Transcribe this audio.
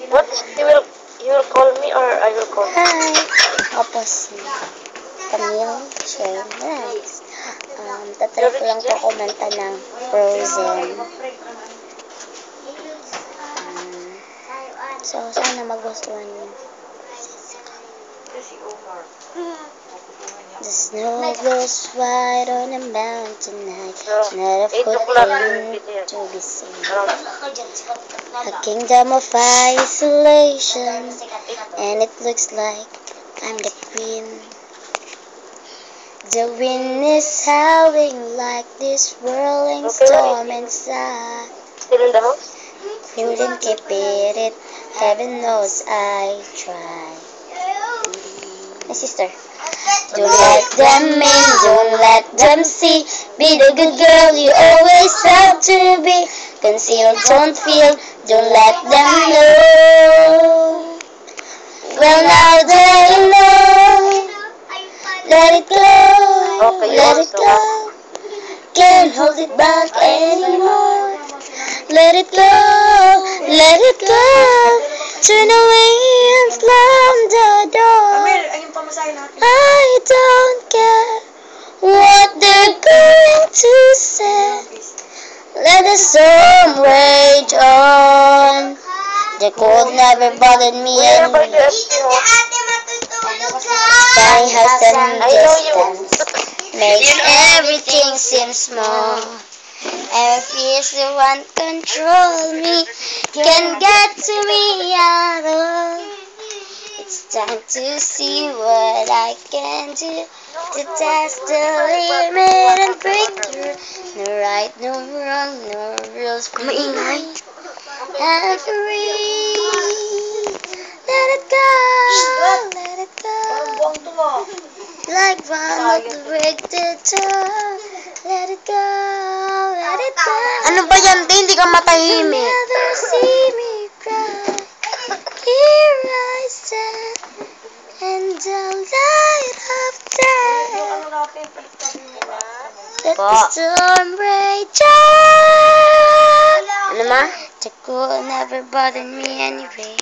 What? You will call me or I will call you? Hi! Ako si Camille Shane Relax. Tatry ko lang po kumanta ng Frozen. So, sana magustuhan niyo. The snow glows white on the mountain tonight. Not a footprint to be seen. A kingdom of isolation, and it looks like I'm the queen. The wind is howling like this whirling storm inside. Still in the house? Couldn't keep it, heaven knows I tried. My sister. Don't let them in, don't let them see. Be the good girl you always have to be. Conceal, don't feel, don't let them know. Well, now they know. Let it go, let it go. Can't hold it back anymore. Let it go, let it go. Turn away and slam the door. I don't care what they're going to say. Let the storm rage on. The cold never bothered me anyway. Tiny house and distance makes everything seem small. And fears the one control me, can't get to me at all. It's time to see what I can do, to test the limit and break through. No right, no wrong, no rules for me. I'm free. Let it go, let it go. Like one of the wicked tongue. Let it go, let it go. Ano ba yan? Hindi ka matahimik. Never see me cry. Here I stand, and the light of day. Let the storm rage on. Ano ma? The cold never bothered me anyway.